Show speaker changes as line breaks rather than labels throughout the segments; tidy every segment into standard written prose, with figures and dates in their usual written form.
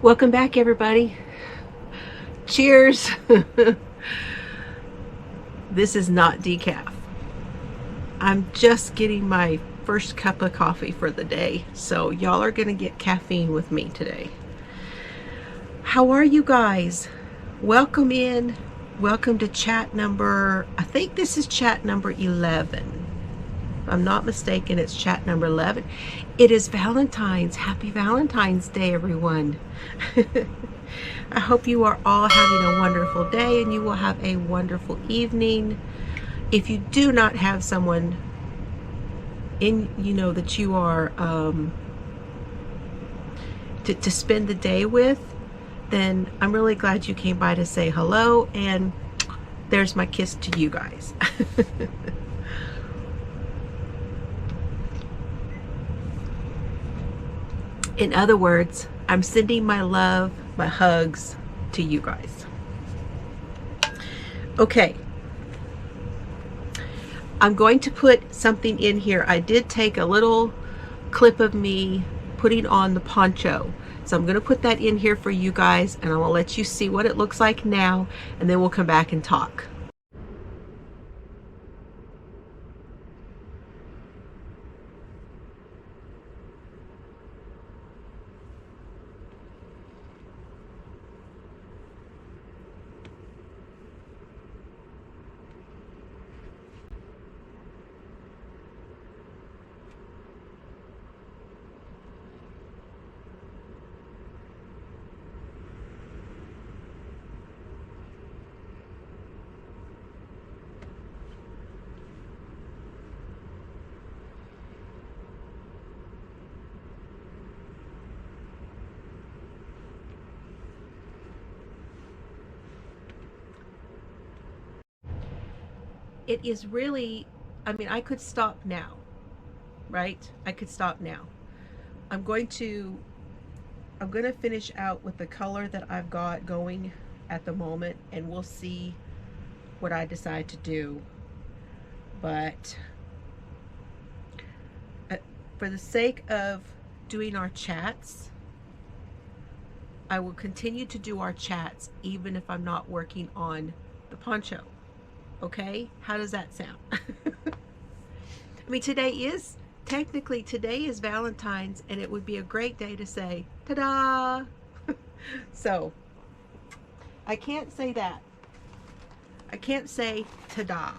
Welcome back, everybody. Cheers. This is not decaf. I'm just getting my first cup of coffee for the day, so y'all are gonna get caffeine with me today. How are you guys? Welcome in. Welcome to chat number, I think this is chat number 11. If I'm not mistaken, it's chat number 11. It is Valentine's. Happy Valentine's Day, everyone. I hope you are all having a wonderful day and you will have a wonderful evening. If you do not have someone in, that you are to spend the day with, then I'm really glad you came by to say hello, and there's my kiss to you guys. In other words, I'm sending my love, my hugs to you guys. Okay. I'm going to put something in here. I did take a little clip of me putting on the poncho. So I'm going to put that in here for you guys, and I will let you see what it looks like now, and then we'll come back and talk. It is really, I could stop now, right? I could stop now. I'm going to finish out with the color that I've got going at the moment, and we'll see what I decide to do. But for the sake of doing our chats, I will continue to do our chats even if I'm not working on the poncho. Okay? How does that sound? Today is Valentine's, and it would be a great day to say, ta-da! So, I can't say that. I can't say ta-da.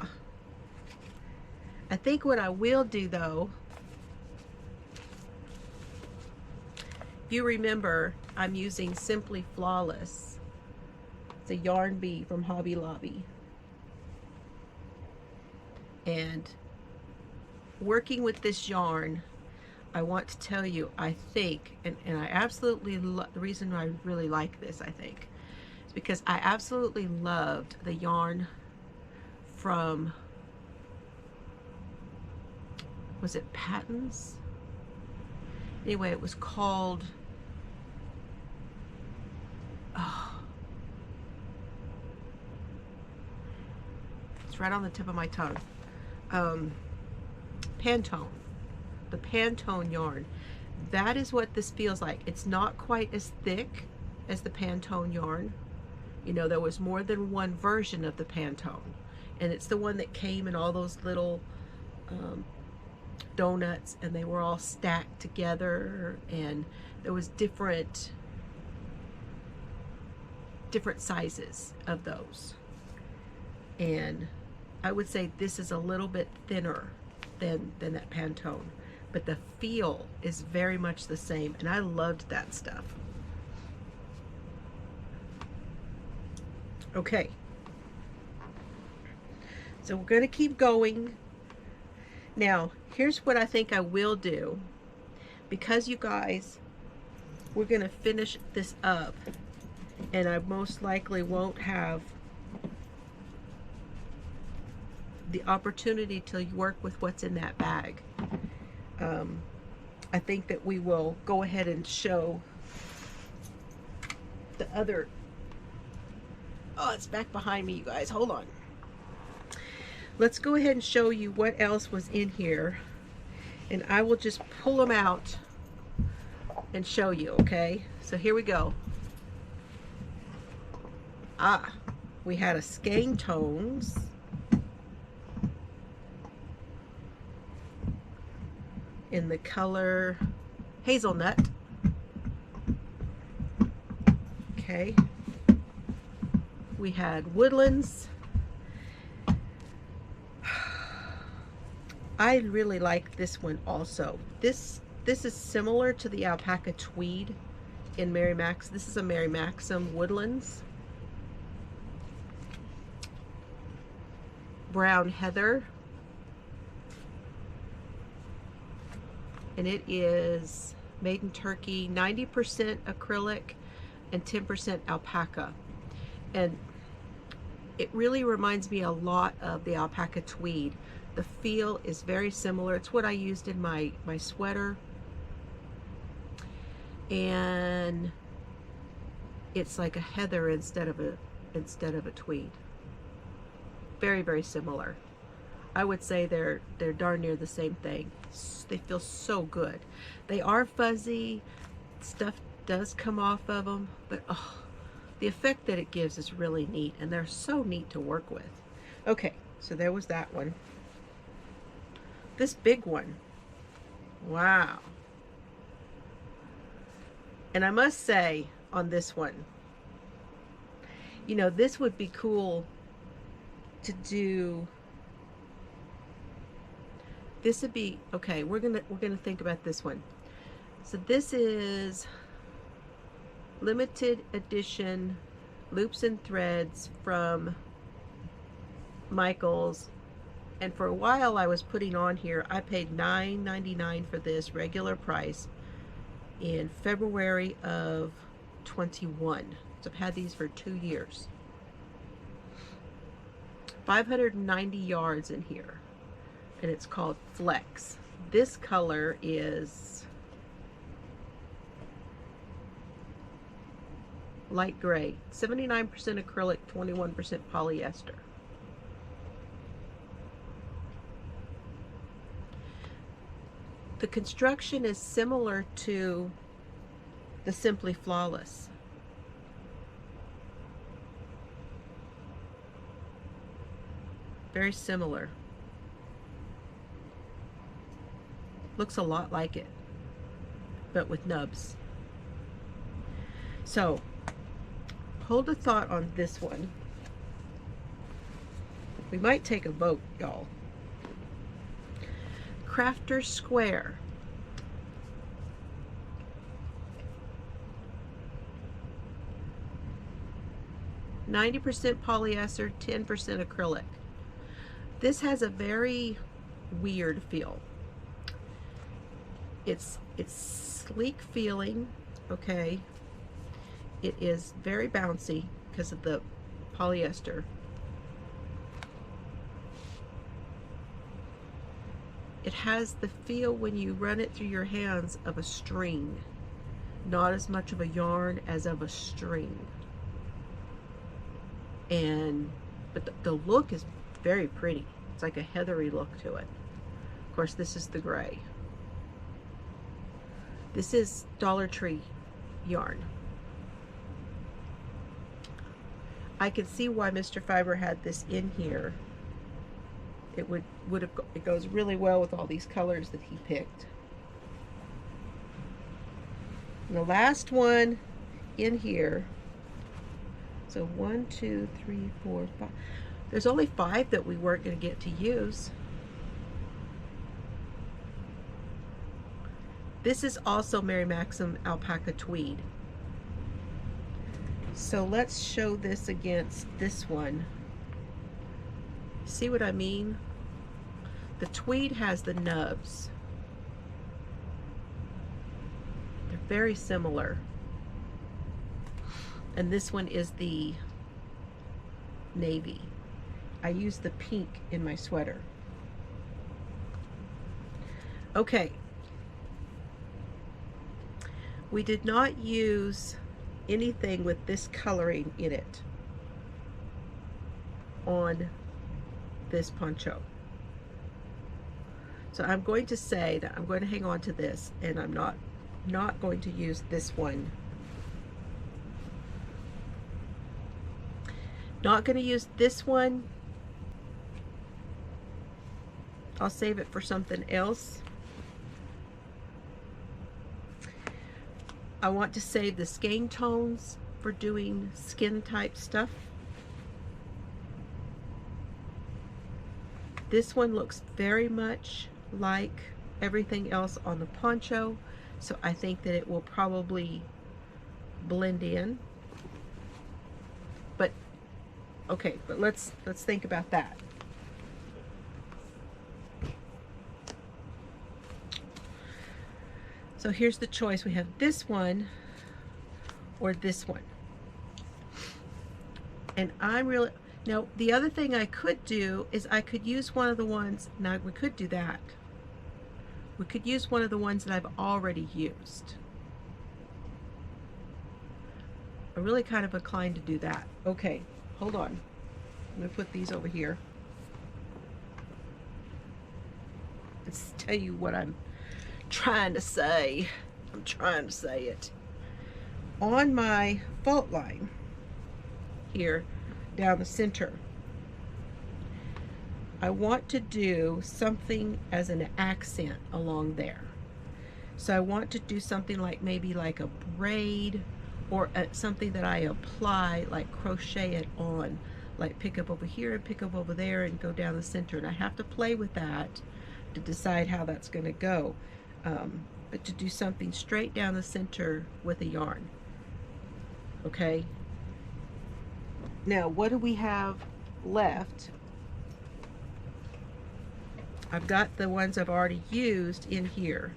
I think what I will do, though, if you remember, I'm using Simply Flawless. It's a yarn bee from Hobby Lobby. And working with this yarn, I want to tell you, I think, and I absolutely the reason I really like this, I think, is because I absolutely loved the yarn from, was it Patton's? Anyway, it was called, it's right on the tip of my tongue. Pantone, the Pantone yarn. That is what this feels like. It's not quite as thick as the Pantone yarn. There was more than one version of the Pantone, and it's the one that came in all those little donuts, and they were all stacked together, and there was different sizes of those. And I would say this is a little bit thinner than that Pantone, but the feel is very much the same, and I loved that stuff. Okay, so we're going to keep going. Now, here's what I think I will do, because you guys, we're going to finish this up, and I most likely won't have the opportunity to work with what's in that bag. I think that we will go ahead and show the other, it's back behind me, you guys, hold on. Let's go ahead and show you what else was in here, and I will just pull them out and show you, okay? So here we go. We had a skein tones. In the color hazelnut. Okay. We had woodlands. I really like this one also. This is similar to the alpaca tweed in Mary Max. This is a Mary Maxim woodlands. Brown heather. And it is made in Turkey, 90% acrylic and 10% alpaca. And it really reminds me a lot of the alpaca tweed. The feel is very similar. It's what I used in my sweater. And it's like a heather instead of a tweed. Very, very similar. I would say they're darn near the same thing. They feel so good. They are fuzzy. Stuff does come off of them, but oh, the effect that it gives is really neat, and they're so neat to work with. Okay, so there was that one. This big one. Wow. And I must say on this one, you know, this would be cool to do. This would be okay. We're gonna think about this one. So this is limited edition loops and threads from Michaels, and for a while I was putting on here, I paid $9.99 for this regular price in February of 21. So I've had these for 2 years. 590 yards in here. And it's called Flex. This color is light gray, 79% acrylic, 21% polyester. The construction is similar to the Simply Flawless. Very similar. Looks a lot like it, but with nubs. So, hold a thought on this one. We might take a vote, y'all. Crafter Square. %90 polyester, 10% acrylic. This has a very weird feel. It's sleek feeling, okay. It is very bouncy because of the polyester. It has the feel when you run it through your hands of a string, not as much of a yarn as of a string. But the look is very pretty. It's like a heathery look to it. Of course, this is the gray. This is Dollar Tree yarn. I can see why Mr. Fiber had this in here. It it goes really well with all these colors that he picked. And the last one in here. So 1, 2, 3, 4, 5. There's only 5 that we weren't going to get to use. This is also Mary Maxim alpaca tweed. So let's show this against this one. See what I mean? The tweed has the nubs. They're very similar. And this one is the navy. I used the pink in my sweater. Okay. We did not use anything with this coloring in it on this poncho. So I'm going to say that I'm going to hang on to this, and I'm not going to use this one. Not going to use this one. I'll save it for something else. I want to save the skein tones for doing skin type stuff. This one looks very much like everything else on the poncho, so I think that it will probably blend in. But okay, but let's think about that. So here's the choice. We have this one or this one. And I'm really, now the other thing I could do is I could use one of the ones, now we could do that. We could use one of the ones that I've already used. I'm really kind of inclined to do that. Okay, hold on. I'm gonna put these over here. Let's tell you what I'm trying to say. I'm trying to say it. On my fault line here down the center, I want to do something as an accent along there. So I want to do something like maybe like a braid or something that I apply, like crochet it on, like pick up over here and pick up over there and go down the center. And I have to play with that to decide how that's going to go. But to do something straight down the center with a yarn. Okay. Now, what do we have left? I've got the ones I've already used in here.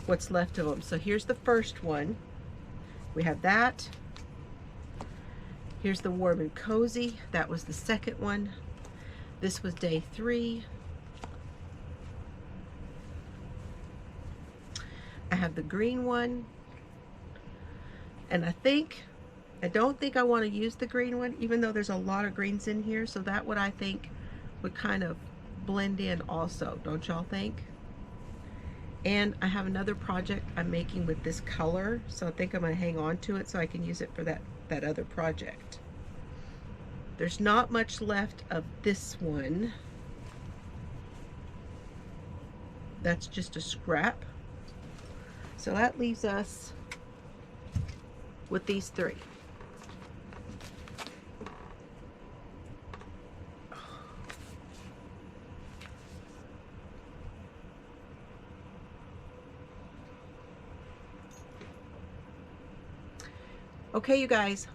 What's left of them. So here's the first one. We have that. Here's the warm and cozy. That was the second one. This was day 3. I have the green one, and I don't think I want to use the green one, even though there's a lot of greens in here, so that would, I think, would kind of blend in also, don't y'all think? And I have another project I'm making with this color, so I think I'm going to hang on to it so I can use it for that other project. There's not much left of this one. That's just a scrap. So that leaves us with these 3. Okay, you guys.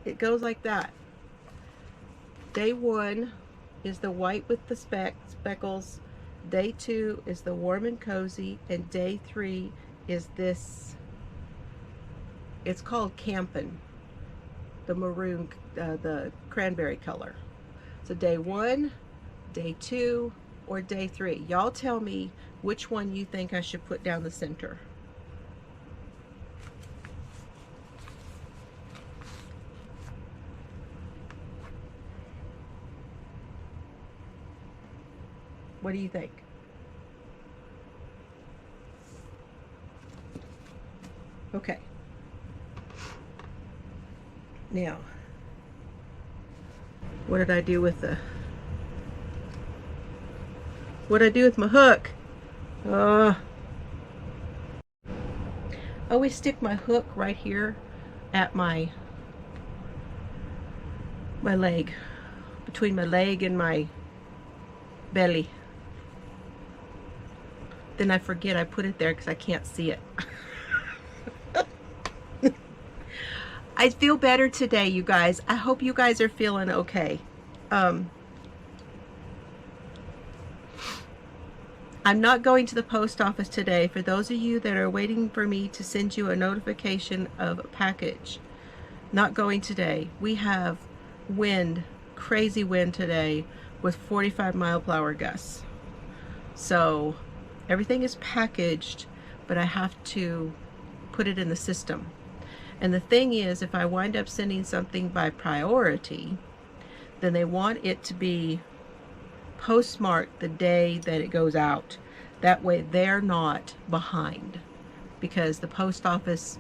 It goes like that. Day 1 is the white with the speckles. Day 2 is the warm and cozy, and day 3 is this, it's called Campin', the maroon, the cranberry color. So day 1, day 2, or day 3. Y'all tell me which one you think I should put down the center. What do you think? Okay. Now, what did I do with the, what did I do with my hook? I always stick my hook right here at my leg, between my leg and my belly. Then I forget I put it there because I can't see it. I feel better today, you guys. I hope you guys are feeling okay. I'm not going to the post office today. For those of you that are waiting for me to send you a notification of a package, not going today. We have wind, crazy wind today with 45-mile-per-hour gusts. So everything is packaged, but I have to put it in the system. And the thing is, if I wind up sending something by priority, then they want it to be postmarked the day that it goes out. That way they're not behind, because the post office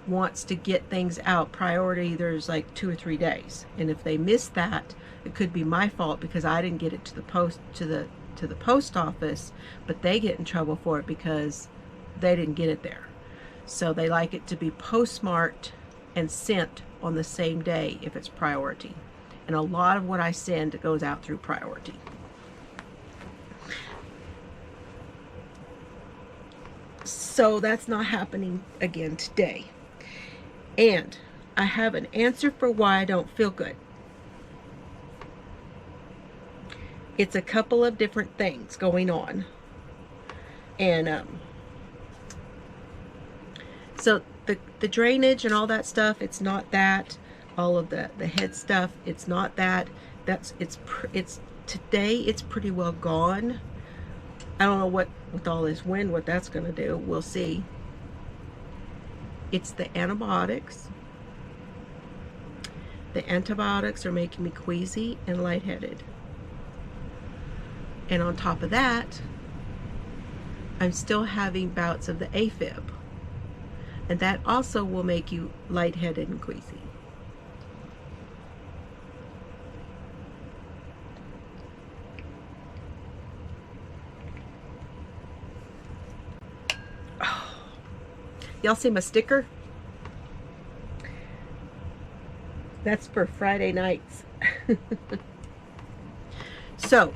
wants to get things out. Priority, there's like 2 or 3 days, and if they miss that, it could be my fault because I didn't get it to the post office, but they get in trouble for it because they didn't get it there. So they like it to be postmarked and sent on the same day if it's priority. And a lot of what I send goes out through priority. So that's not happening again today. And I have an answer for why I don't feel good. It's a couple of different things going on. And so the drainage and all that stuff, it's not that. All of the head stuff, it's not that. It's today it's pretty well gone. I don't know what with all this wind what that's going to do. We'll see. It's the antibiotics. The antibiotics are making me queasy and lightheaded. And on top of that, I'm still having bouts of the AFib. And that also will make you lightheaded and queasy. Oh. Y'all see my sticker? That's for Friday nights. So,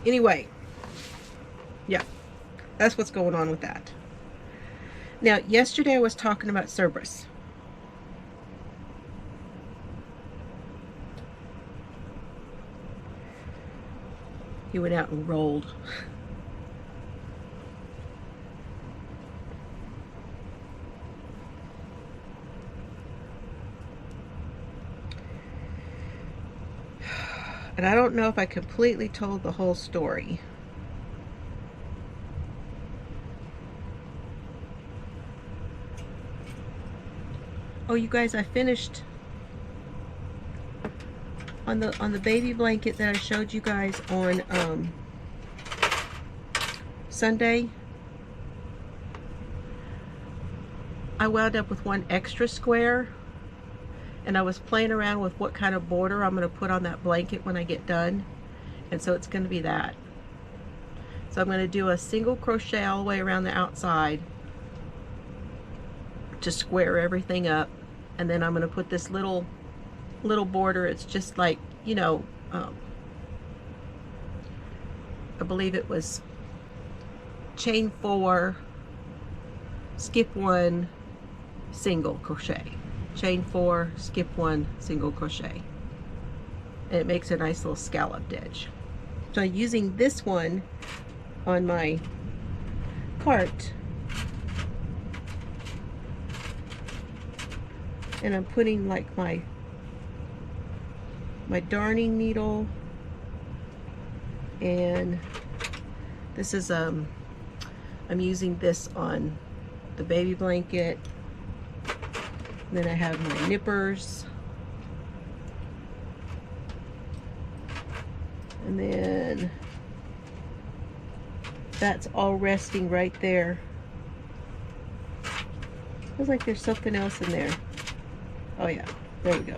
anyway, yeah, that's what's going on with that. Now, yesterday I was talking about Cerberus. He went out and rolled. And I don't know if I completely told the whole story. Oh, you guys, I finished on the baby blanket that I showed you guys on Sunday. I wound up with one extra square. And I was playing around with what kind of border I'm going to put on that blanket when I get done. And so it's going to be that. So I'm going to do a single crochet all the way around the outside to square everything up. And then I'm going to put this little border. It's just like, you know, I believe it was chain 4, skip 1, single crochet. Chain 4, skip 1, single crochet, and it makes a nice little scalloped edge. So I'm using this one on my cart, and I'm putting like my darning needle, and this is I'm using this on the baby blanket. Then I have my nippers, and then that's all resting right there. Feels like there's something else in there. Oh yeah, there we go.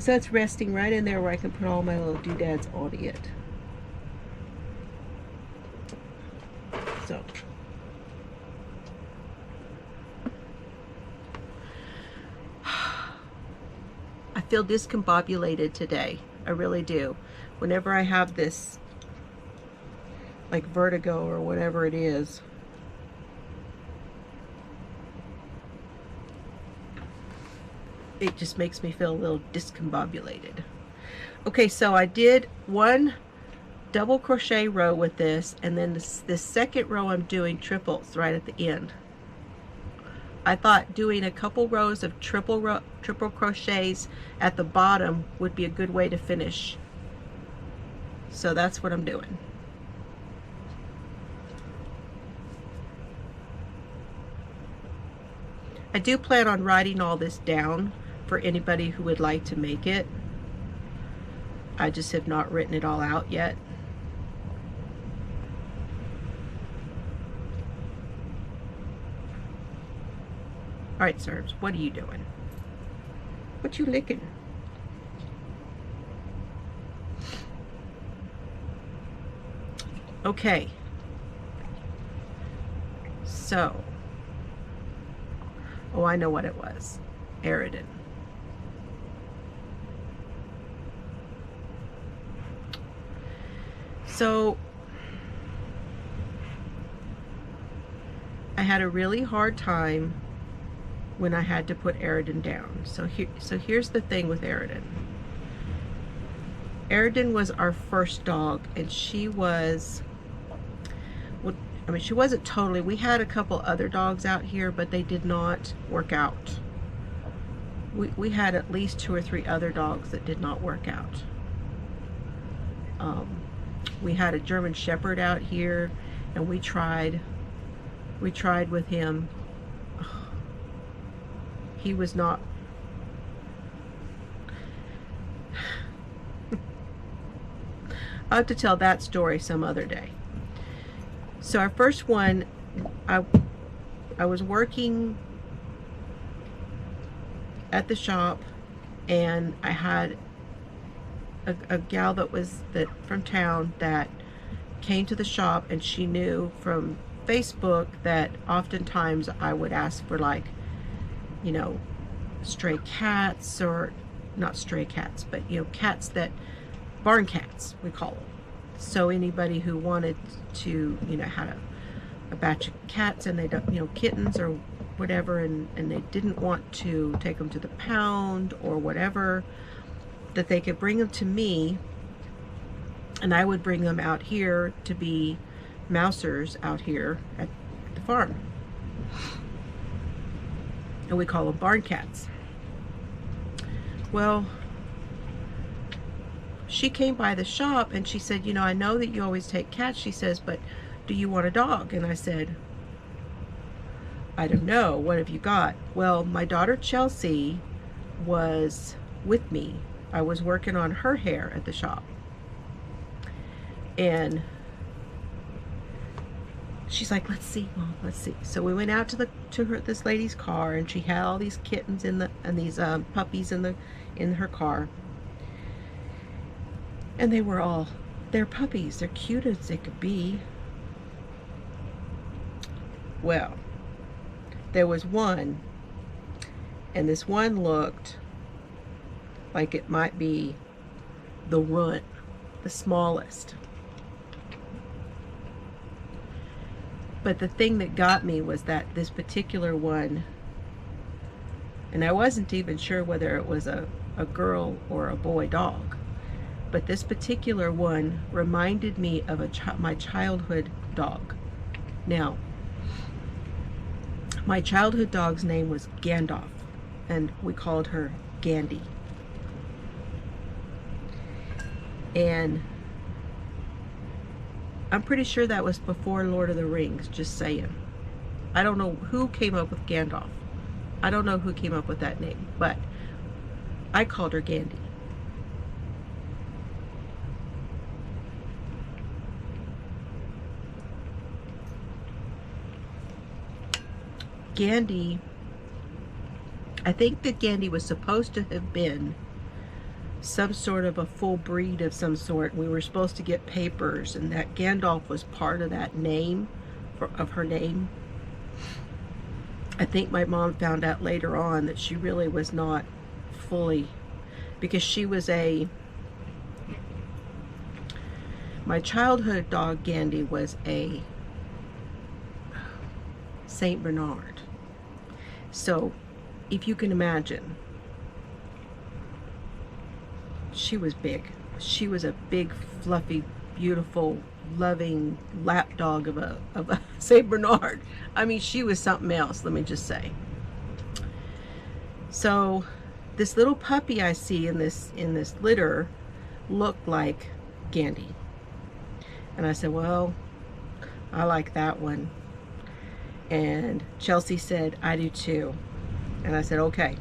So it's resting right in there where I can put all my little doodads on it. So I feel discombobulated today. I really do. Whenever I have this like vertigo or whatever it is, it just makes me feel a little discombobulated. Okay, so I did one double crochet row with this, and then this second row I'm doing triples right at the end. I thought doing a couple rows of triple crochets at the bottom would be a good way to finish. So that's what I'm doing. I do plan on writing all this down for anybody who would like to make it. I just have not written it all out yet. All right, Serbs, what are you doing? What you licking? Okay. So, oh, I know what it was. Aridin. So, I had a really hard time when I had to put Aridin down. So here's the thing with Aridin. Aridin was our first dog, and she was, I mean, she wasn't totally, we had a couple other dogs out here, but they did not work out. We had at least 2 or 3 other dogs that did not work out. We had a German Shepherd out here, and we tried with him. He was not, I'll have to tell that story some other day. So our first one, I was working at the shop, and I had a gal that from town that came to the shop, and she knew from Facebook that oftentimes I would ask for, like, you know, stray cats, or not stray cats, but, you know, cats that, barn cats, we call them. So anybody who wanted to, you know, had a batch of cats, and they don't, you know, kittens or whatever, and they didn't want to take them to the pound or whatever, that they could bring them to me, and I would bring them out here to be mousers out here at the farm. And we call them barn cats. Well, she came by the shop, and she said, you know, I know that you always take cats, she says, but do you want a dog? And I said, I don't know, what have you got? Well, my daughter Chelsea was with me. I was working on her hair at the shop, and she's like, let's see, Mom, let's see. So we went out to this lady's car, and she had all these kittens and these puppies in her car, and they're puppies. They're cute as they could be. Well, there was one, and this one looked like it might be the runt, the smallest. But the thing that got me was that this particular one, and I wasn't even sure whether it was a girl or a boy dog, but this particular one reminded me of my childhood dog. Now, my childhood dog's name was Gandalf, and we called her Gandhi. And I'm pretty sure that was before Lord of the Rings, just saying. I don't know who came up with Gandalf. I don't know who came up with that name, but I called her Gandhi. Gandhi, I think that Gandhi was supposed to have been some sort of a full breed of some sort. We were supposed to get papers, and that Gandalf was part of that name, of her name. I think my mom found out later on that she really was not fully, because she was my childhood dog Gandhi was a Saint Bernard. So if you can imagine, she was big. She was a big, fluffy, beautiful, loving lap dog of a Saint Bernard. I mean, she was something else, let me just say. So this little puppy I see in this litter looked like Gandhi. And I said, well, I like that one. And Chelsea said, I do too. And I said, okay.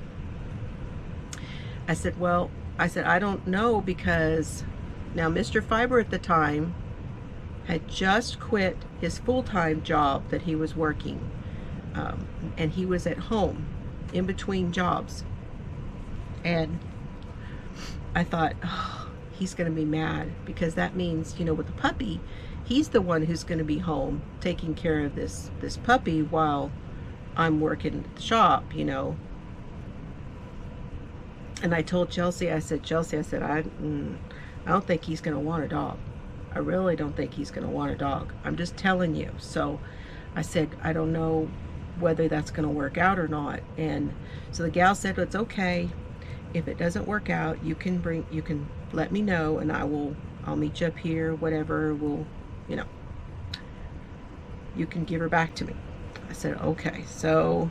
I said, well, I don't know, because now Mr. Fiber at the time had just quit his full-time job that he was working, and he was at home. in between jobs. And I thought, oh, he's going to be mad, because that means, you know, with the puppy, he's the one who's going to be home taking care of this puppy while I'm working at the shop, you know. And I told Chelsea, I said, I don't think he's going to want a dog. I really don't think he's going to want a dog. I'm just telling you. So I said, I don't know whether that's going to work out or not. And so the gal said, it's okay. If it doesn't work out, you can let me know, and I'll meet you up here, whatever, you know, you can give her back to me. I said, okay. So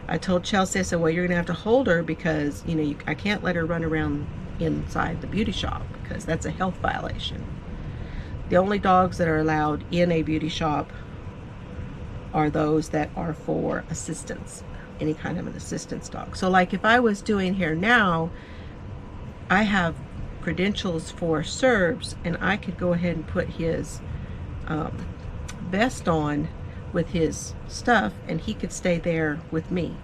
I told Chelsea, I said, well, you're going to have to hold her, because, you know, I can't let her run around inside the beauty shop, because that's a health violation. The only dogs that are allowed in a beauty shop are those that are for assistance, any kind of an assistance dog. So like if I was doing hair now, I have credentials for Serbs, and I could go ahead and put his vest on with his stuff, and he could stay there with me,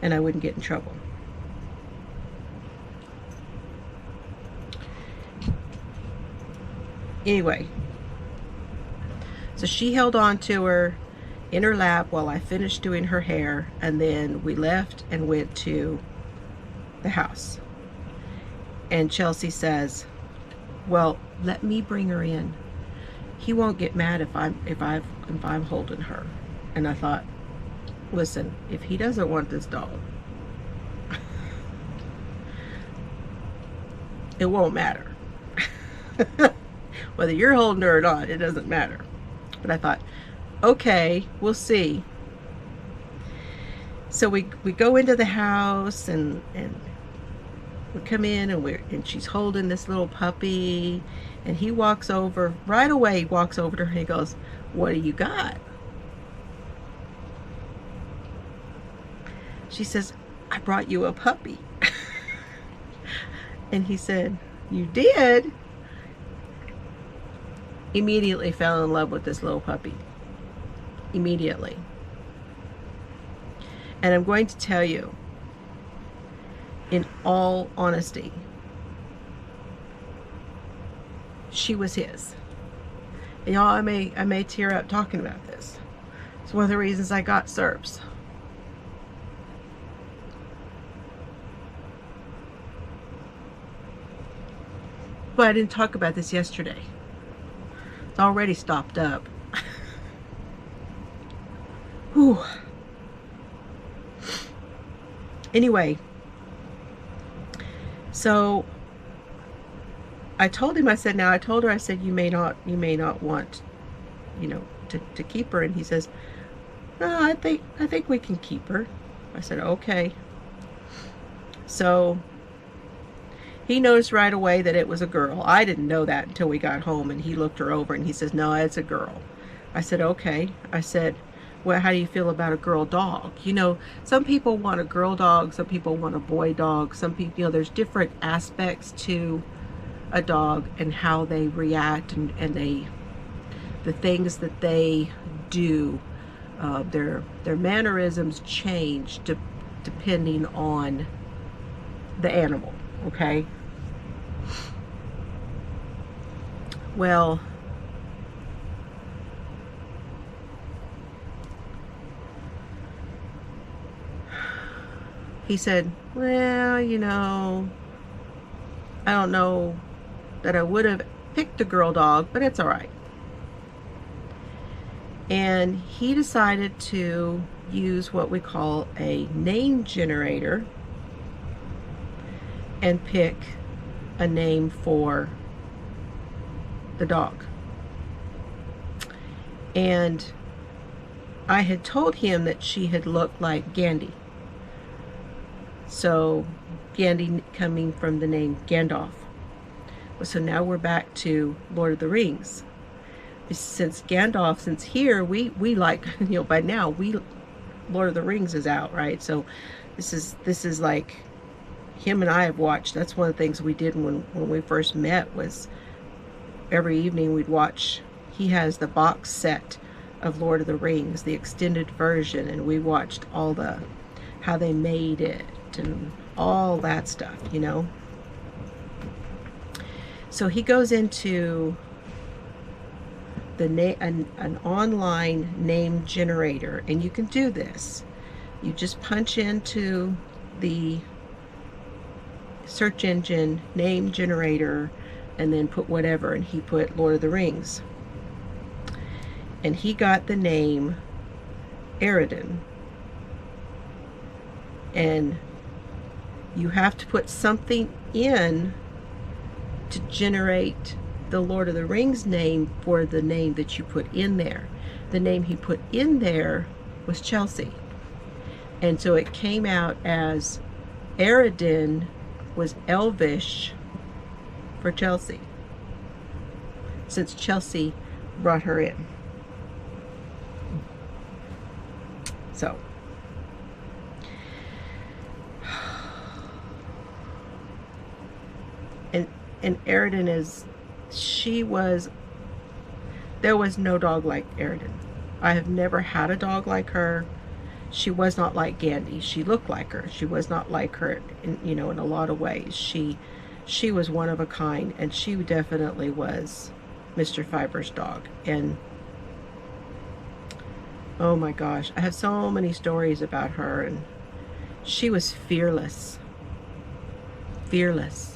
and I wouldn't get in trouble. Anyway, so she held on to her in her lap while I finished doing her hair, and then we left and went to the house. And Chelsea says, well, let me bring her in. He won't get mad if I'm holding her. And I thought, listen, if he doesn't want this dog, it won't matter. Whether you're holding her or not, it doesn't matter. But I thought, okay, we'll see. So we go into the house, and we come in, and she's holding this little puppy, and he walks over right away. He walks over to her and he goes, what do you got? She says, I brought you a puppy. And he said, you did? Immediately fell in love with this little puppy. Immediately. And I'm going to tell you, in all honesty, she was his. Y'all, I may tear up talking about this. It's one of the reasons I got Serbs. But I didn't talk about this yesterday. It's already stopped up. Whew. Anyway, so I told him, I said, you may not want, you know, to keep her. And he says, no, I think we can keep her. I said, okay. So he noticed right away that it was a girl. I didn't know that until we got home, and he looked her over and he says, no, it's a girl. I said, okay. I said, well, how do you feel about a girl dog? You know, some people want a girl dog, some people want a boy dog, some people, you know, there's different aspects to a dog and how they react, and the things that they do, their mannerisms change depending on the animal. Okay. Well, he said, well, you know, I don't know that I would have picked a girl dog, but it's all right. And he decided to use what we call a name generator and pick a name for the dog. And I had told him that she had looked like Gandhi. So Gandhi coming from the name Gandalf. So now we're back to Lord of the Rings. Since Gandalf, since here we like, you know, by now Lord of the Rings is out, right? So this is like, him and I have watched, that's one of the things we did when we first met, was every evening we'd watch. He has the box set of Lord of the Rings, the extended version, and we watched all the how they made it and all that stuff, you know. So he goes into the an online name generator, and you can do this. You just punch into the search engine name generator and then put whatever, and he put Lord of the Rings, and he got the name Eridan. And you have to put something in to generate the Lord of the Rings name for the name that you put in there. The name he put in there was Chelsea, and so it came out as Eridan was Elvish for Chelsea, since Chelsea brought her in. So and Eridan is, there was no dog like Eridan. I have never had a dog like her. She was not like Gandhi. She looked like her. She was not like her in, you know, in a lot of ways. She was one of a kind, and she definitely was Mr. Fiber's dog. And oh my gosh, I have so many stories about her, and she was fearless. Fearless.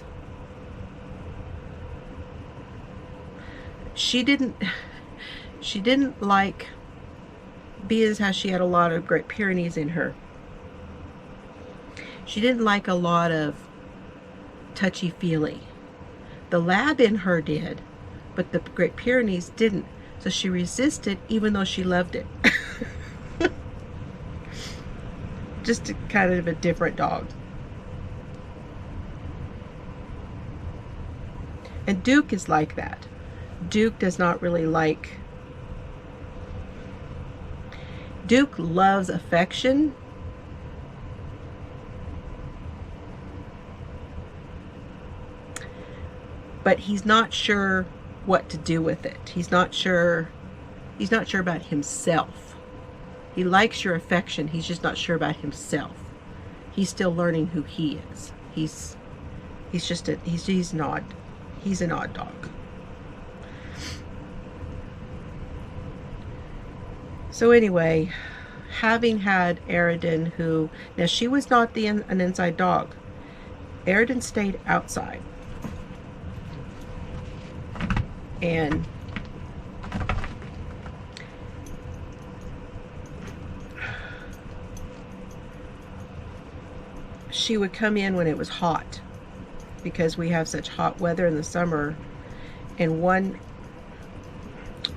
She didn't like, being as how she had a lot of Great Pyrenees in her, she didn't like a lot of touchy-feely. The lab in her did, but the Great Pyrenees didn't. So she resisted, even though she loved it. Just kind of a different dog. And Duke is like that. Duke does not really like, Duke loves affection, but he's not sure what to do with it. He's not sure about himself. He likes your affection, he's just not sure about himself. He's still learning who he is. He's an odd dog. So anyway, having had Eridan, who, now she was not an inside dog. Eridan stayed outside. And she would come in when it was hot, because we have such hot weather in the summer. And well,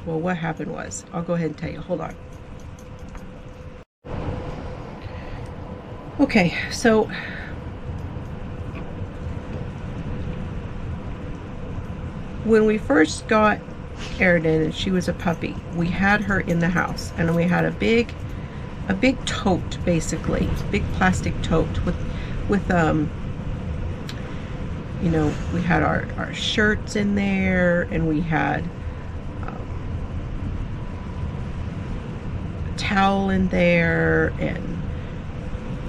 what happened was, I'll go ahead and tell you, hold on. Okay, so when we first got Eridan and she was a puppy, we had her in the house, and we had a big tote, basically, big plastic tote with you know, we had our shirts in there, and we had a towel in there, and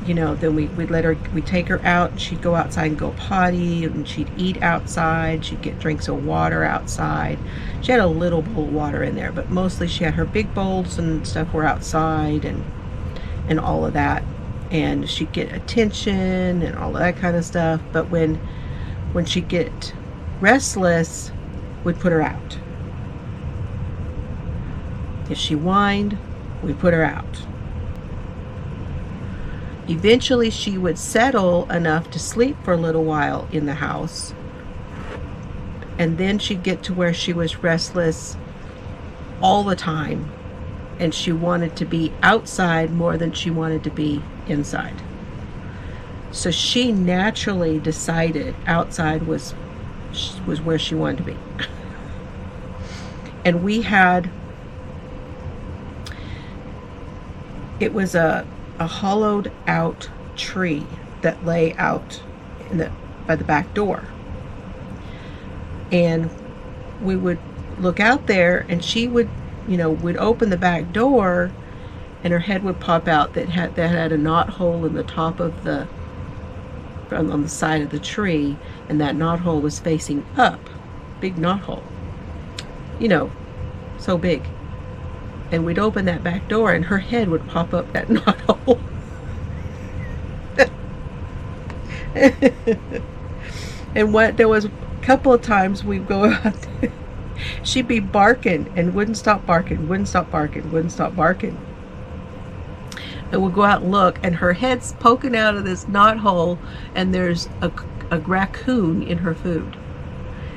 you know, then we'd take her out, and she'd go outside and go potty, and she'd eat outside, she'd get drinks of water outside. She had a little bowl of water in there, but mostly she had her big bowls and stuff were outside, and all of that, and she'd get attention and all of that kind of stuff. But when she'd get restless, we'd put her out. If she whined, we'd put her out. Eventually she would settle enough to sleep for a little while in the house, and then she'd get to where she was restless all the time, and she wanted to be outside more than she wanted to be inside. So she naturally decided outside was where she wanted to be. And we had, it was a hollowed out tree that lay out by the back door, and we would look out there, and she would we'd open the back door and her head would pop out that had a knot hole in the top of on the side of the tree, and that knot hole was facing up. Big knot hole. So big. And we'd open that back door and her head would pop up that knot hole. And there was a couple of times we'd go out there, she'd be barking and wouldn't stop barking, wouldn't stop barking, wouldn't stop barking. And we'll go out and look, and her head's poking out of this knot hole, and there's a raccoon in her food.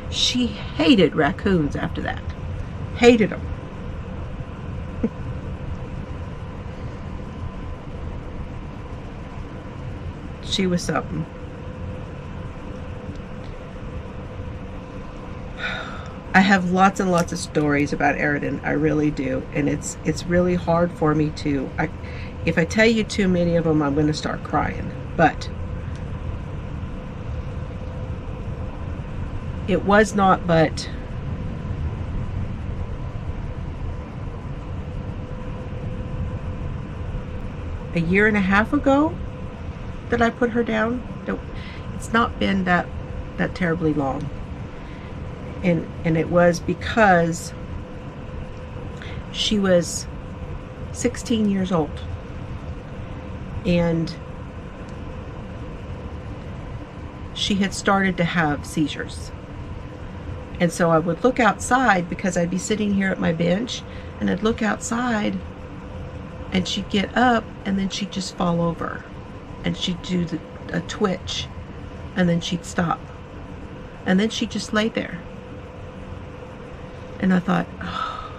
She hated raccoons after that. Hated them. She was something. I have lots and lots of stories about Aridin. I really do. And it's really hard for me to... if I tell you too many of them, I'm going to start crying. But it was not but a year and a half ago that I put her down. It's not been that terribly long. And it was because she was 16 years old. And she had started to have seizures. And so I would look outside, because I'd be sitting here at my bench, and I'd look outside, and she'd get up, and then she'd just fall over. And she'd do a twitch, and then she'd stop. And then she'd just lay there. And I thought, oh.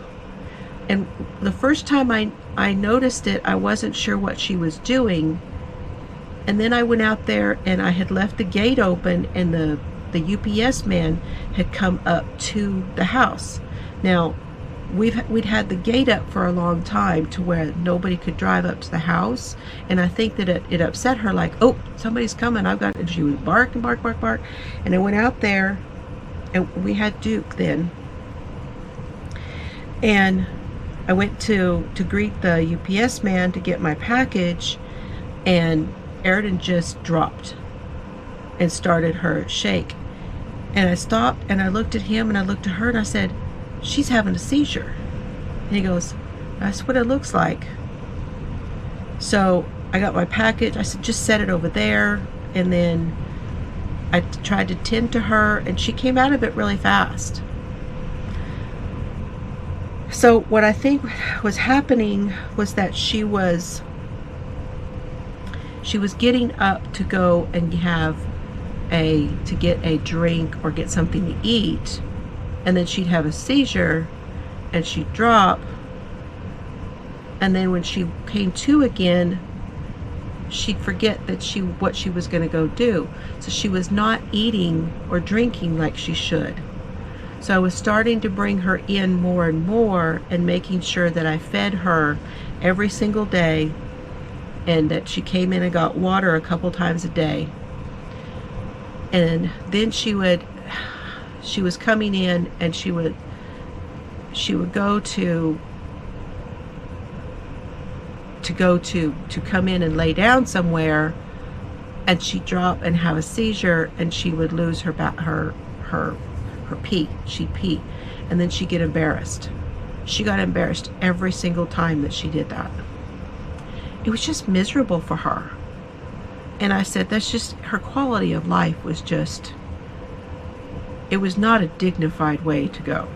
And the first time I noticed it, I wasn't sure what she was doing. And then I went out there, and I had left the gate open, and the UPS man had come up to the house. Now, we'd had the gate up for a long time to where nobody could drive up to the house, and I think that it upset her, like, oh, somebody's coming, and she would bark and bark, bark, bark. And I went out there, and we had Duke then, and I went to greet the UPS man to get my package, and Aridin just dropped and started her shake. And I stopped, and I looked at him, and I looked at her, and I said, she's having a seizure. And he goes, that's what it looks like. So I got my package. I said, just set it over there. And then I tried to tend to her, and she came out of it really fast. So what I think was happening was that she was getting up to go and to get a drink or get something to eat, and then she'd have a seizure, and she'd drop, and then when she came to again, she'd forget what she was going to go do. So she was not eating or drinking like she should. So I was starting to bring her in more and more, and making sure that I fed her every single day, and that she came in and got water a couple times a day. And then she was coming in, and she would go to come in and lay down somewhere, and she'd drop and have a seizure, and she would lose her pee. She'd pee, and then she'd get embarrassed. She got embarrassed every single time that she did that. It was just miserable for her. And I said, that's just, her quality of life was just, it was not a dignified way to go,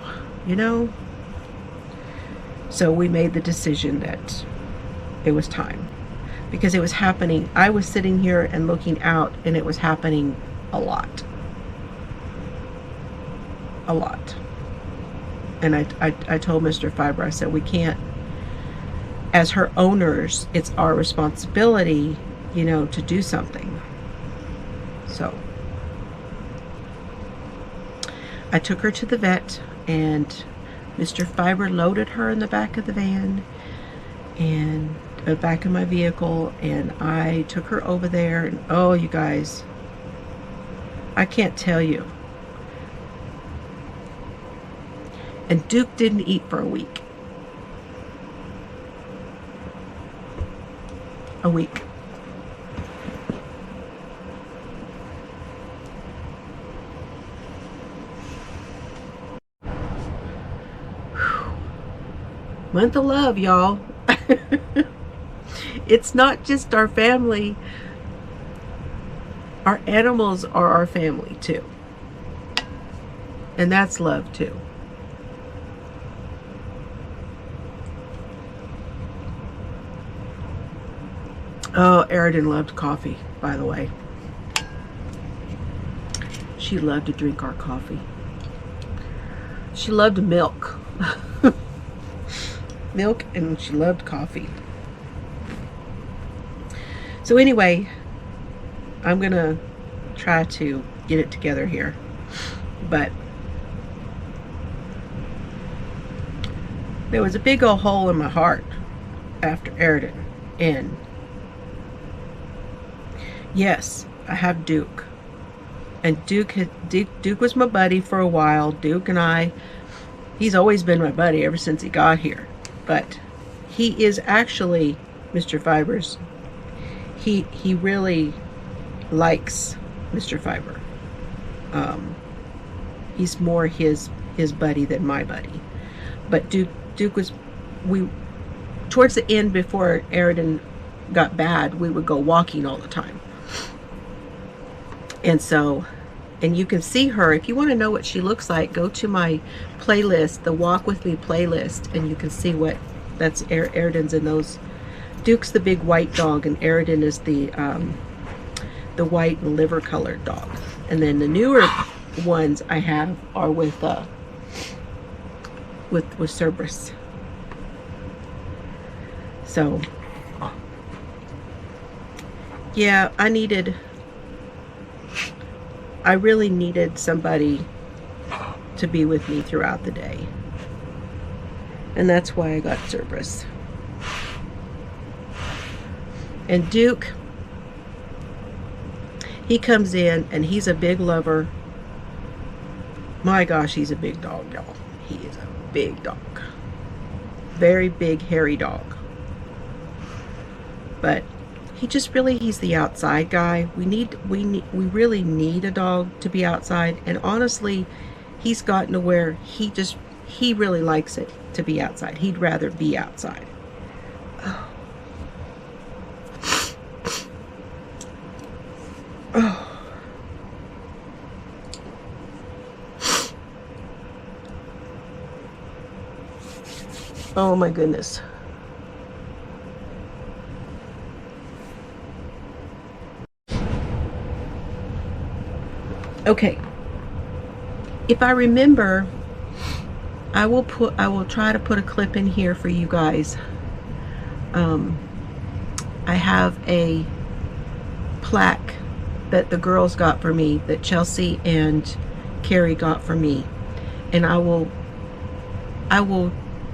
So we made the decision that it was time, because it was happening. I was sitting here and looking out, and it was happening a lot. A lot. And I told Mr. Fiber, I said, we can't, as her owners, it's our responsibility, to do something. So I took her to the vet, and Mr. Fiber loaded her in the back of the van, and the back of my vehicle, and I took her over there, and oh, you guys, I can't tell you. And Duke didn't eat for a week. a week. Month of love, y'all. It's not just our family. Our animals are our family too. And that's love too. Oh, Aridin loved coffee, by the way. She loved to drink our coffee. She loved milk. Milk, and she loved coffee. So anyway, I'm gonna try to get it together here, but there was a big old hole in my heart after Aridin, and yes, I have Duke, and Duke was my buddy for a while. Duke and I, he's always been my buddy ever since he got here, but he is actually Mr. Fiber's. He really likes Mr. Fiber. He's more his buddy than my buddy. But Duke was, we, towards the end before Aridin got bad, we would go walking all the time. And so, and you can see her, if you want to know what she looks like, go to my playlist, the Walk With Me playlist, and you can see what, that's Aridin's in those. Duke's the big white dog, and Aridin is the white and liver colored dog. And then the newer ones I have are with Cerberus. So yeah, I really needed somebody to be with me throughout the day, and that's why I got Cerberus. And Duke, he comes in and he's a big lover. My gosh, he's a big dog, y'all. He is a big dog. Very big, hairy dog. But he's the outside guy. We really need a dog to be outside. And honestly, he's gotten to where he really likes it to be outside. He'd rather be outside. Oh my goodness. Okay. If I remember, I will try to put a clip in here for you guys. I have a plaque that the girls got for me, that Chelsea and Carrie got for me, and I will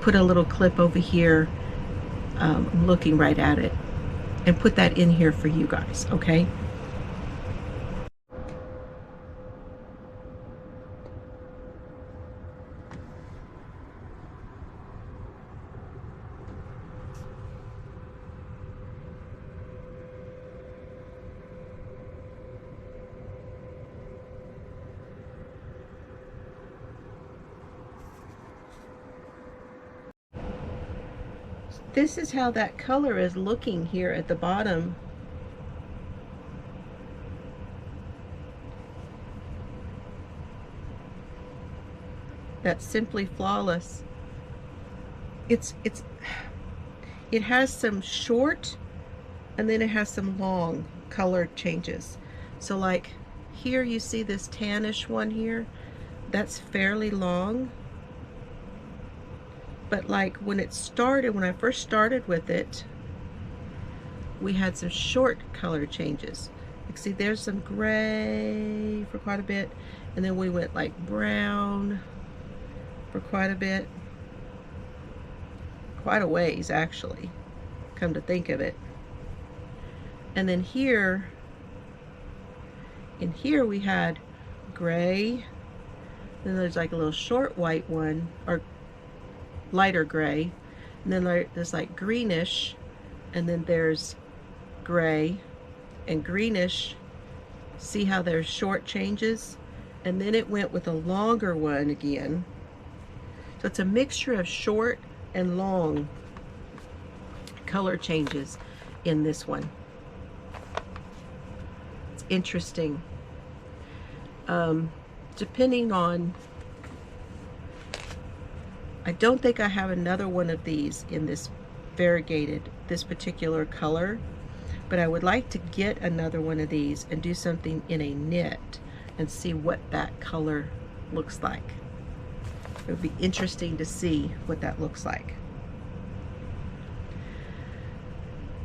put a little clip over here. I'm looking right at it, and put that in here for you guys, okay? This is how that color is looking here at the bottom. That's Simply Flawless. It has some short, and then it has some long color changes. So like here you see this tannish one here, that's fairly long. But like when I first started with it, we had some short color changes. Like see, there's some gray for quite a bit, and then we went like brown for quite a bit. Quite a ways actually, come to think of it. And then here, in here we had gray, then there's like a little short white one, or lighter gray, and then there's like greenish, and then there's gray and greenish. See how there's short changes? And then it went with a longer one again. So it's a mixture of short and long color changes in this one. It's interesting. Depending on, I don't think I have another one of these in this variegated, this particular color, but I would like to get another one of these and do something in a knit and see what that color looks like. It would be interesting to see what that looks like.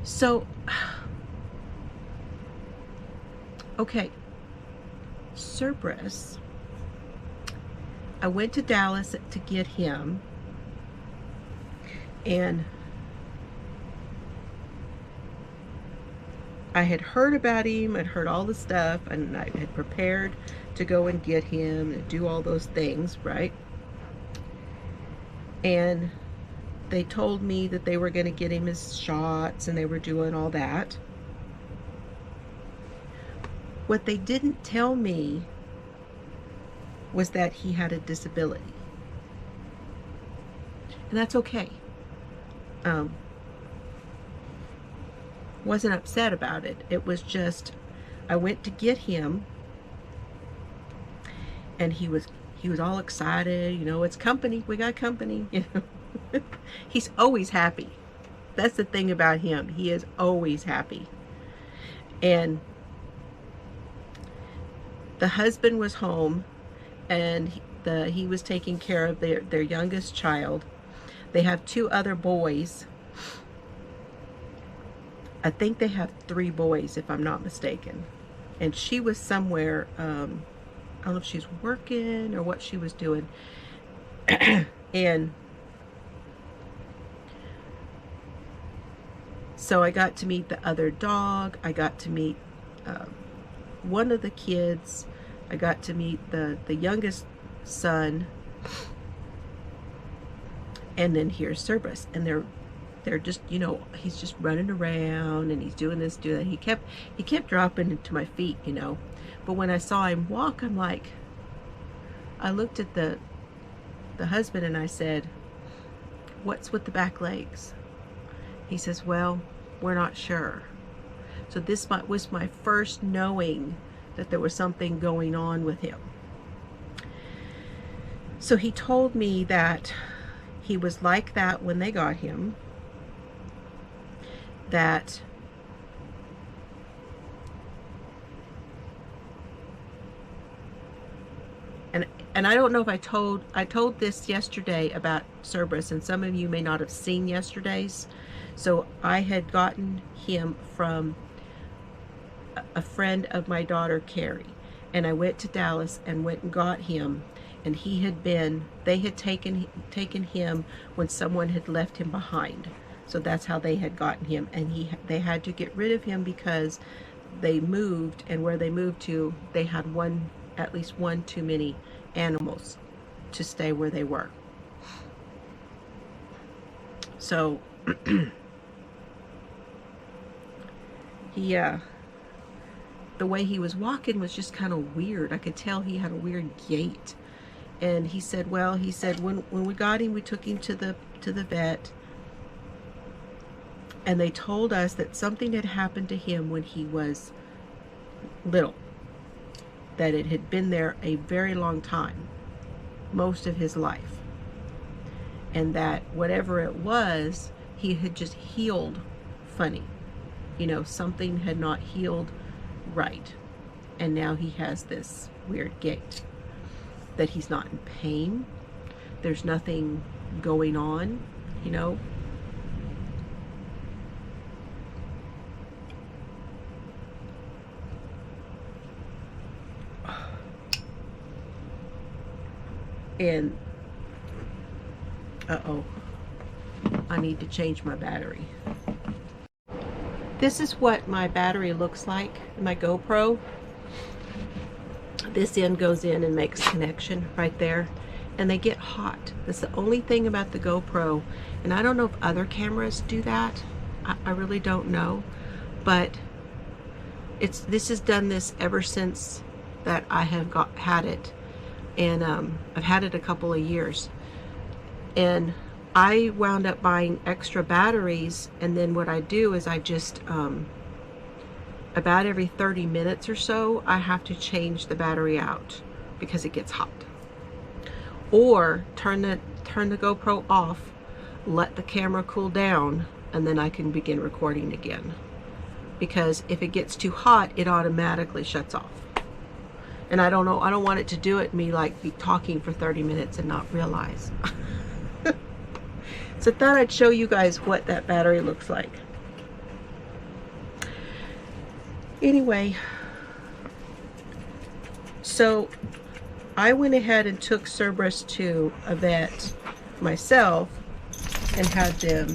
So, okay, Cerberus, I went to Dallas to get him, and I had heard about him, I'd heard all the stuff, and I had prepared to go and get him and do all those things, right? And they told me that they were going to get him his shots and they were doing all that. What they didn't tell me was that he had a disability. And that's okay. Wasn't upset about it. It was just, I went to get him and he was all excited, you know, it's company, we got company, you know. He's always happy. That's the thing about him. He is always happy. And the husband was home and he was taking care of their youngest child. They have 2 other boys. I think they have 3 boys, if I'm not mistaken. And she was somewhere, I don't know if she's working or what she was doing. And so I got to meet the other dog. I got to meet one of the kids. I got to meet the youngest son. And then here's Cerberus. And they're just, you know, he's just running around and he's doing this, doing that. He kept dropping into my feet, you know. But when I saw him walk, I'm like, I looked at the husband and I said, what's with the back legs? He says, well, we're not sure. So this was my first knowing that there was something going on with him. So he told me that he was like that when they got him, that and I don't know if I told this yesterday about Cerberus, and some of you may not have seen yesterday's. So I had gotten him from a friend of my daughter, Carrie, and I went to Dallas and went and got him, and they had taken him when someone had left him behind. So that's how they had gotten him, and they had to get rid of him because they moved, and where they moved to, they had at least one too many animals to stay where they were. So the way he was walking was just kind of weird. I could tell he had a weird gait. And he said, well, when we got him, we took him to the vet, and they told us that something had happened to him when he was little, that it had been there a very long time, most of his life, and that whatever it was, he had just healed funny. You know, something had not healed right, and now he has this weird gait, that he's not in pain, there's nothing going on, you know. And uh-oh, I need to change my battery. This is what my battery looks like, my GoPro. This end goes in and makes a connection right there, and they get hot. That's the only thing about the GoPro, and I don't know if other cameras do that. I really don't know, but this has done this ever since that I have had it, and I've had it a couple of years, and I wound up buying extra batteries, and then what I do is I just about every 30 minutes or so I have to change the battery out because it gets hot, or turn the GoPro off, let the camera cool down, and then I can begin recording again, because if it gets too hot it automatically shuts off. And I don't want it to do it, me like be talking for 30 minutes and not realize. So I thought I'd show you guys what that battery looks like. Anyway, so I went ahead and took Cerberus to a vet myself and had them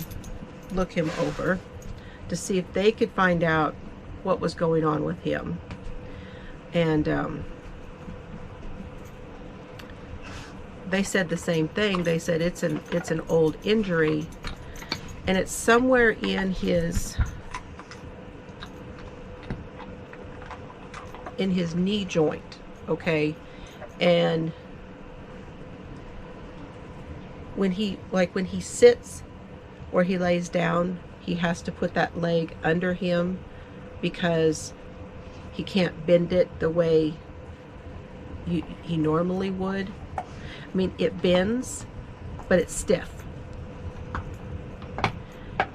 look him over to see if they could find out what was going on with him. And they said the same thing. They said it's an old injury, and it's somewhere in his knee joint, okay? And when he sits or he lays down, he has to put that leg under him because he can't bend it the way he normally would. I mean, it bends, but it's stiff.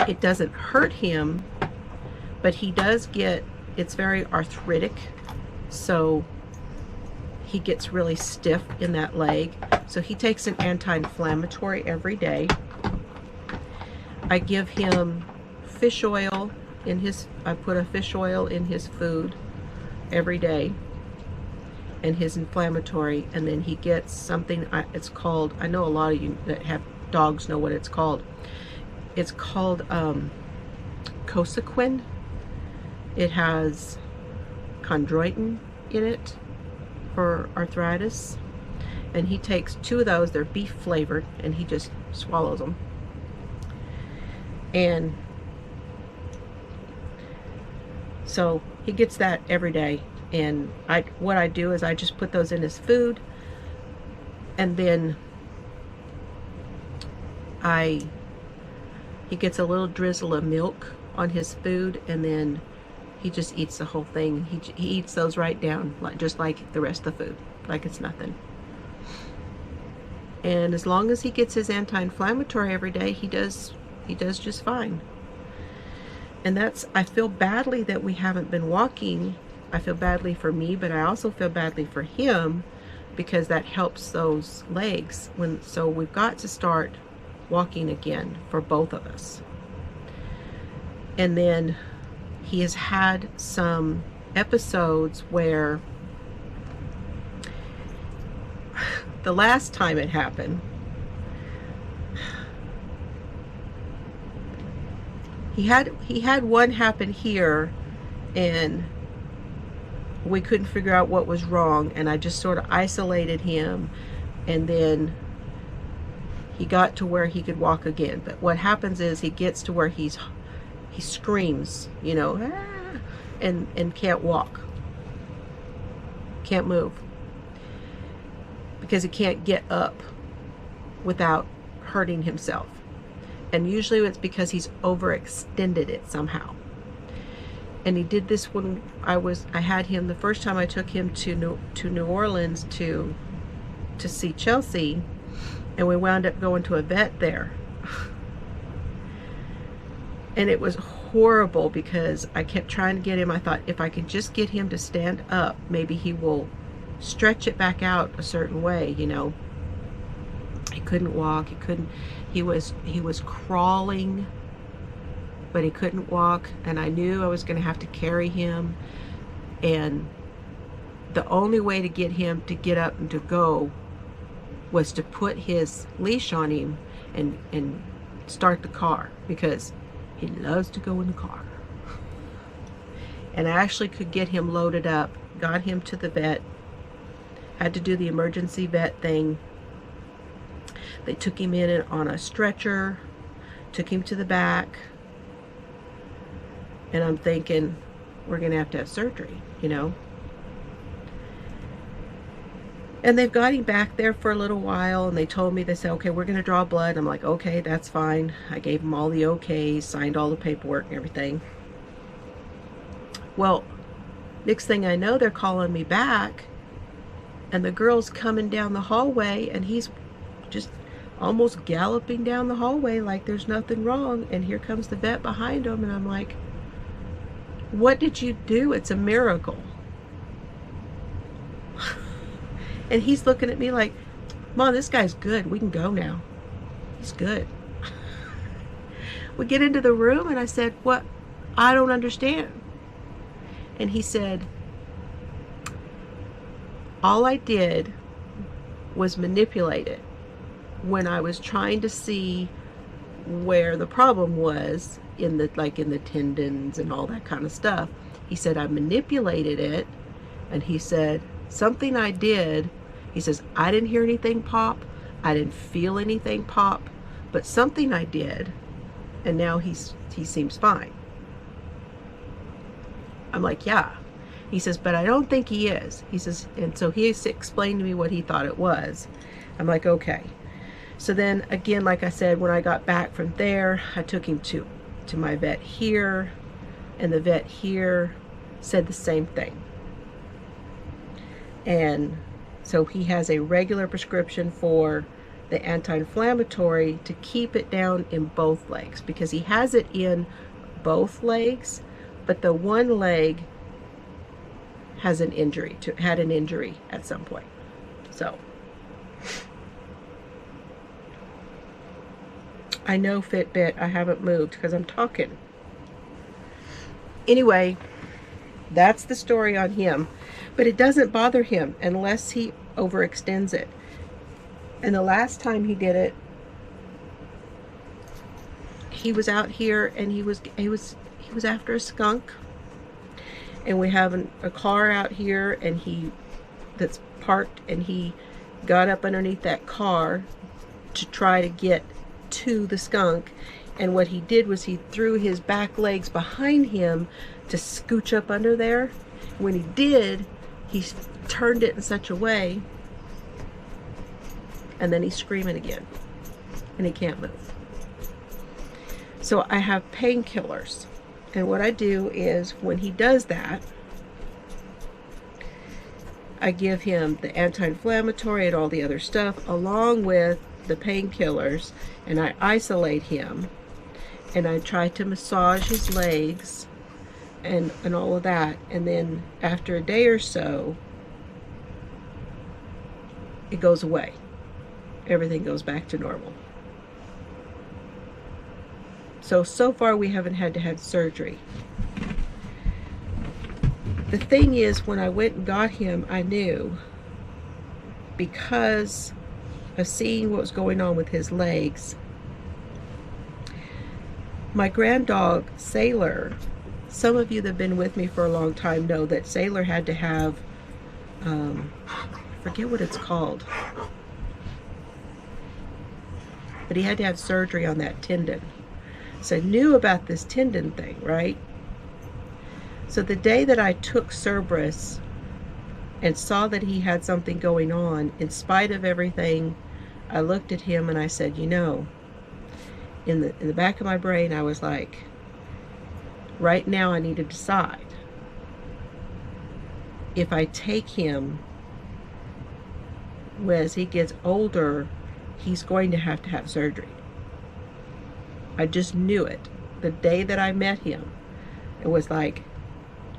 It doesn't hurt him, but he does get, it's very arthritic, so he gets really stiff in that leg. So he takes an anti-inflammatory every day. I give him fish oil in his, I put a fish oil in his food every day, and his inflammatory, and then he gets something, it's called, I know a lot of you that have dogs know what it's called. It's called Cosequin. It has chondroitin in it for arthritis, and he takes 2 of those. They're beef flavored, and he just swallows them. And so he gets that every day. And what I do is I just put those in his food, and then he gets a little drizzle of milk on his food, and then he just eats the whole thing. He eats those right down, just like the rest of the food, like it's nothing. And as long as he gets his anti-inflammatory every day, he does just fine. And I feel badly that we haven't been walking. I feel badly for me, but I also feel badly for him, because that helps those legs. So we've got to start walking again for both of us. And then he has had some episodes where the last time it happened, he had one happen here, and we couldn't figure out what was wrong, and I just sort of isolated him, and then he got to where he could walk again. But what happens is he gets to where he screams, you know, ah, and can't walk, can't move, because he can't get up without hurting himself. And usually it's because he's overextended it somehow. And he did this when I had him the first time I took him to New Orleans to see Chelsea, and we wound up going to a vet there. And it was horrible because I kept trying to get him. I thought if I could just get him to stand up, maybe he will stretch it back out a certain way, you know. He couldn't walk. He was crawling, but he couldn't walk, and I knew I was going to have to carry him, and the only way to get him to get up and to go was to put his leash on him and start the car, because he loves to go in the car. And I actually could get him loaded up, got him to the vet, had to do the emergency vet thing. They took him in on a stretcher, took him to the back, And I'm thinking, we're going to have surgery, you know. And they've got him back there for a little while, and they told me, they said, okay, we're going to draw blood. I'm like, okay, that's fine. I gave them all the okays, signed all the paperwork and everything. Well, next thing I know, they're calling me back, and the girl's coming down the hallway, and he's just almost galloping down the hallway like there's nothing wrong, and here comes the vet behind him, and I'm like, what did you do? It's a miracle. And he's looking at me like, Mom, this guy's good. We can go now. He's good. We get into the room, and I said, what? I don't understand. And he said, all I did was manipulate it when I was trying to see where the problem was in the, like in the tendons and all that kind of stuff. He said, I manipulated it. And he said, something I did, he says, I didn't hear anything pop. I didn't feel anything pop, but something I did. And now he seems fine. I'm like, yeah. He says, but I don't think he is. He says, and so he explained to me what he thought it was. I'm like, okay. So then again, like I said, when I got back from there, I took him to my vet here, and the vet here said the same thing. And so he has a regular prescription for the anti-inflammatory to keep it down in both legs, because he has it in both legs, but the one leg has an injury, had an injury at some point. So I know Fitbit, I haven't moved because I'm talking. Anyway, that's the story on him. But it doesn't bother him unless he overextends it. And the last time he did it, he was out here, and he was after a skunk. And we have a car out here, and that's parked, and he got up underneath that car to try to get to the skunk. And what he did was he threw his back legs behind him to scooch up under there. When he did, he turned it in such a way, and then he's screaming again, and he can't move. So I have painkillers, and what I do is when he does that, I give him the anti-inflammatory and all the other stuff along with the painkillers, and I isolate him, and I try to massage his legs and all of that. And then after a day or so, it goes away. Everything goes back to normal. So far we haven't had to have surgery. The thing is, when I went and got him, I knew, because of seeing what was going on with his legs. My grand dog, Sailor, some of you that have been with me for a long time know that Sailor had to have, I forget what it's called, but he had to have surgery on that tendon. So I knew about this tendon thing, right? So the day that I took Cerberus and saw that he had something going on, in spite of everything, I looked at him and I said, you know, in the back of my brain, I was like, right now I need to decide if I take him, as he gets older, he's going to have surgery. I just knew it. The day that I met him, it was like,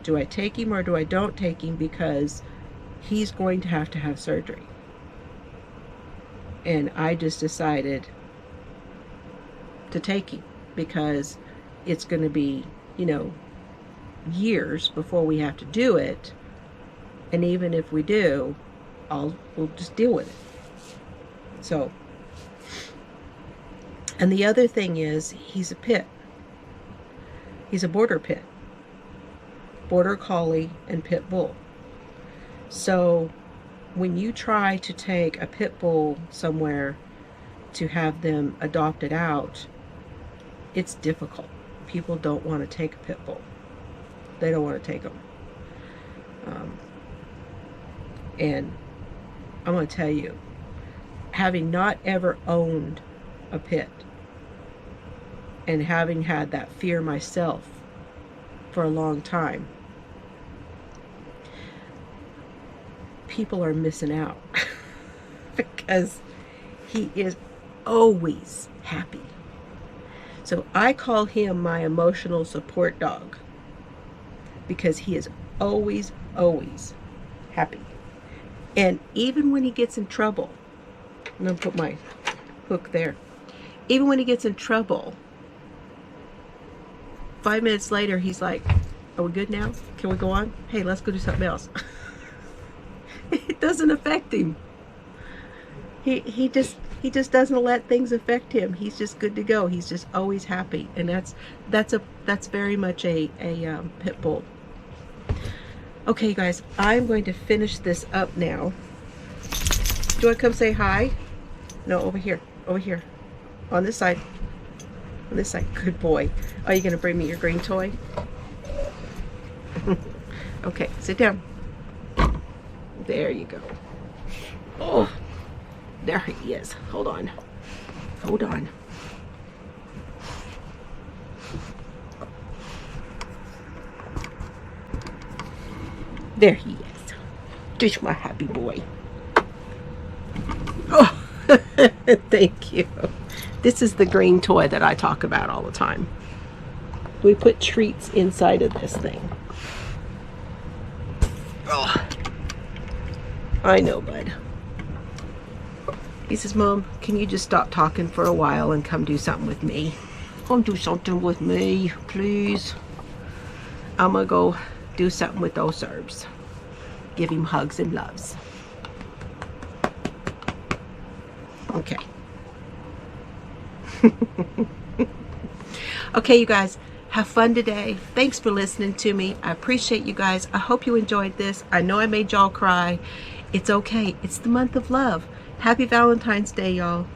do I take him or do I don't take him, because he's going to have surgery. And I just decided to take him, because it's going to be, you know, years before we have to do it. And even if we do, we'll just deal with it. So, and the other thing is, he's a pit. He's a border pit. Border collie and pit bull. So when you try to take a pit bull somewhere to have them adopted out, it's difficult. People don't want to take a pit bull. They don't want to take them. And I'm going to tell you, having not ever owned a pet and having had that fear myself for a long time, people are missing out because he is always happy. So I call him my emotional support dog because he is always, always happy. And even when he gets in trouble, I'm going to put my hook there. Even when he gets in trouble, 5 minutes later, he's like, are we good now? Can we go on? Hey, let's go do something else. It doesn't affect him. He just doesn't let things affect him. He's just good to go. He's just always happy. And that's very much a pit bull. Okay, you guys, I'm going to finish this up now. Do you want to come say hi? No, over here. Over here. On this side. On this side. Good boy. Are you going to bring me your green toy? Okay, sit down. There you go. Oh, there he is. Hold on. Hold on. There he is. Just my happy boy. Oh, thank you. This is the green toy that I talk about all the time. We put treats inside of this thing. Oh, I know, bud. He says, Mom, can you just stop talking for a while and come do something with me? Come do something with me, please. I'm gonna go do something with those herbs. Give him hugs and loves. Okay. Okay, you guys, have fun today. Thanks for listening to me. I appreciate you guys. I hope you enjoyed this. I know I made y'all cry. It's okay. It's the month of love. Happy Valentine's Day, y'all.